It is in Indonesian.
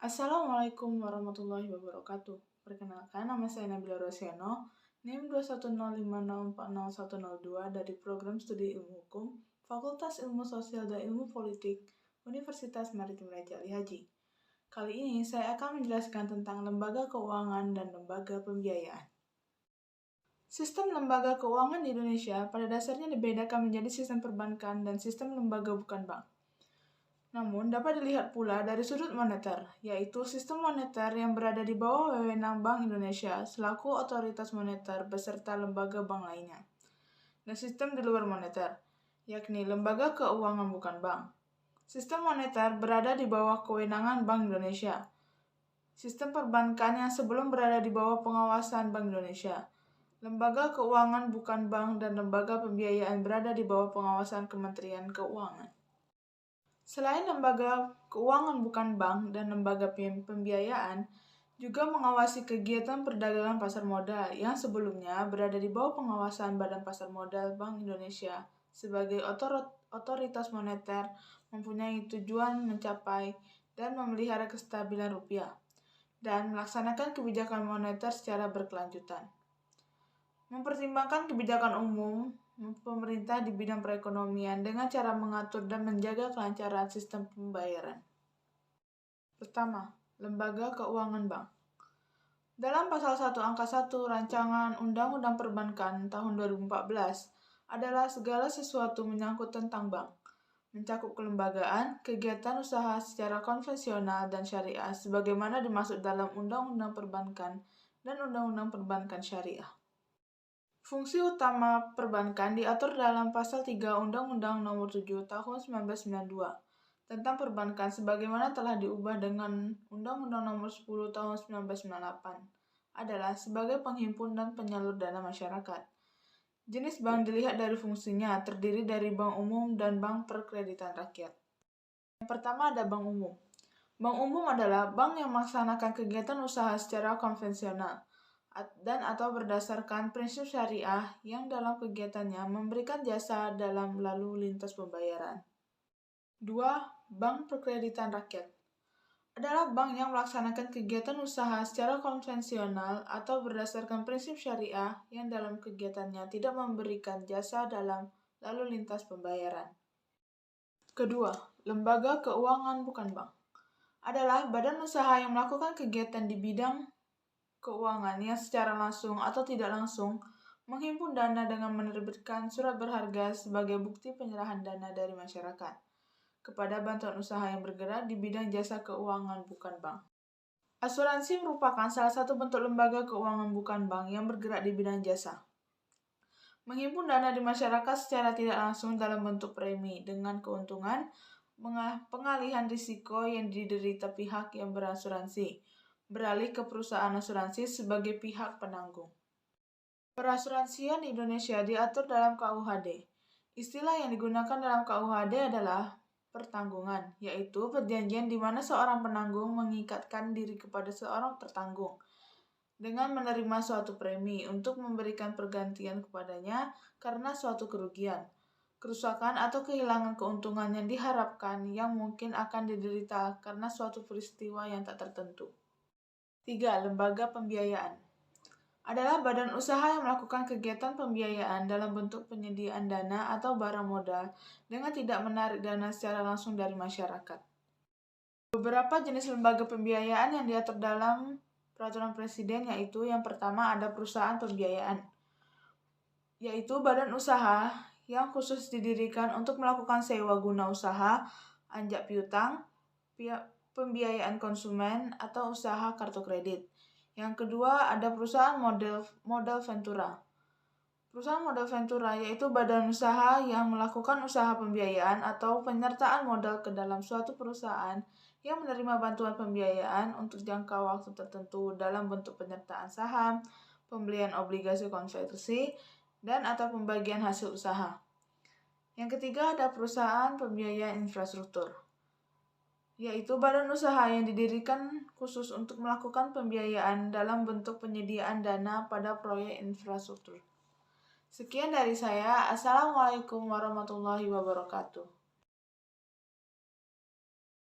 Assalamualaikum warahmatullahi wabarakatuh. Perkenalkan, nama saya Nabila Rosyano, NIM 21050400102 dari Program Studi Ilmu Hukum, Fakultas Ilmu Sosial dan Ilmu Politik, Universitas Maritim Raja Ali Haji. Kali ini saya akan menjelaskan tentang lembaga keuangan dan lembaga pembiayaan. Sistem lembaga keuangan di Indonesia pada dasarnya dibedakan menjadi sistem perbankan dan sistem lembaga bukan bank. Namun, dapat dilihat pula dari sudut moneter, yaitu sistem moneter yang berada di bawah wewenang Bank Indonesia selaku otoritas moneter beserta lembaga bank lainnya. Dan sistem di luar moneter, yakni lembaga keuangan bukan bank. Sistem moneter berada di bawah kewenangan Bank Indonesia. Sistem perbankan yang sebelum berada di bawah pengawasan Bank Indonesia. Lembaga keuangan bukan bank dan lembaga pembiayaan berada di bawah pengawasan Kementerian Keuangan. Selain lembaga keuangan bukan bank dan lembaga pembiayaan, juga mengawasi kegiatan perdagangan pasar modal yang sebelumnya berada di bawah pengawasan Badan Pasar Modal Bank Indonesia sebagai otoritas moneter mempunyai tujuan mencapai dan memelihara kestabilan rupiah dan melaksanakan kebijakan moneter secara berkelanjutan. Mempertimbangkan kebijakan umum pemerintah di bidang perekonomian dengan cara mengatur dan menjaga kelancaran sistem pembayaran. Pertama, lembaga keuangan bank. Dalam pasal 1 angka 1 Rancangan Undang-Undang Perbankan tahun 2014 adalah segala sesuatu menyangkut tentang bank, mencakup kelembagaan, kegiatan usaha secara konvensional dan syariah sebagaimana dimaksud dalam Undang-Undang Perbankan dan Undang-Undang Perbankan Syariah. Fungsi utama perbankan diatur dalam Pasal 3 Undang-Undang Nomor 7 Tahun 1992 tentang perbankan sebagaimana telah diubah dengan Undang-Undang Nomor 10 Tahun 1998 adalah sebagai penghimpun dan penyalur dana masyarakat. Jenis bank dilihat dari fungsinya, terdiri dari bank umum dan bank perkreditan rakyat. Yang pertama ada bank umum. Bank umum adalah bank yang melaksanakan kegiatan usaha secara konvensional dan atau berdasarkan prinsip syariah yang dalam kegiatannya memberikan jasa dalam lalu lintas pembayaran. 2. Bank perkreditan rakyat adalah bank yang melaksanakan kegiatan usaha secara konvensional atau berdasarkan prinsip syariah yang dalam kegiatannya tidak memberikan jasa dalam lalu lintas pembayaran. Kedua, lembaga keuangan bukan bank adalah badan usaha yang melakukan kegiatan di bidang keuangan yang secara langsung atau tidak langsung menghimpun dana dengan menerbitkan surat berharga sebagai bukti penyerahan dana dari masyarakat kepada bantuan usaha yang bergerak di bidang jasa keuangan bukan bank. Asuransi merupakan salah satu bentuk lembaga keuangan bukan bank yang bergerak di bidang jasa. Menghimpun dana di masyarakat secara tidak langsung dalam bentuk premi dengan keuntungan pengalihan risiko yang diderita pihak yang berasuransi, beralih ke perusahaan asuransi sebagai pihak penanggung. Perasuransian di Indonesia diatur dalam KUHD. Istilah yang digunakan dalam KUHD adalah pertanggungan, yaitu perjanjian di mana seorang penanggung mengikatkan diri kepada seorang tertanggung dengan menerima suatu premi untuk memberikan pergantian kepadanya karena suatu kerugian, kerusakan atau kehilangan keuntungan yang diharapkan yang mungkin akan diderita karena suatu peristiwa yang tak tertentu. 3. Lembaga pembiayaan adalah badan usaha yang melakukan kegiatan pembiayaan dalam bentuk penyediaan dana atau barang modal dengan tidak menarik dana secara langsung dari masyarakat. Beberapa jenis lembaga pembiayaan yang diatur dalam Peraturan Presiden yaitu yang pertama ada perusahaan pembiayaan, yaitu badan usaha yang khusus didirikan untuk melakukan sewa guna usaha, anjak piutang, pembiayaan konsumen, atau usaha kartu kredit. Yang kedua ada perusahaan modal ventura. Perusahaan modal ventura yaitu badan usaha yang melakukan usaha pembiayaan atau penyertaan modal ke dalam suatu perusahaan yang menerima bantuan pembiayaan untuk jangka waktu tertentu dalam bentuk penyertaan saham, pembelian obligasi konversi, dan atau pembagian hasil usaha. Yang ketiga ada perusahaan pembiayaan infrastruktur, yaitu badan usaha yang didirikan khusus untuk melakukan pembiayaan dalam bentuk penyediaan dana pada proyek infrastruktur. Sekian dari saya. Assalamualaikum warahmatullahi wabarakatuh.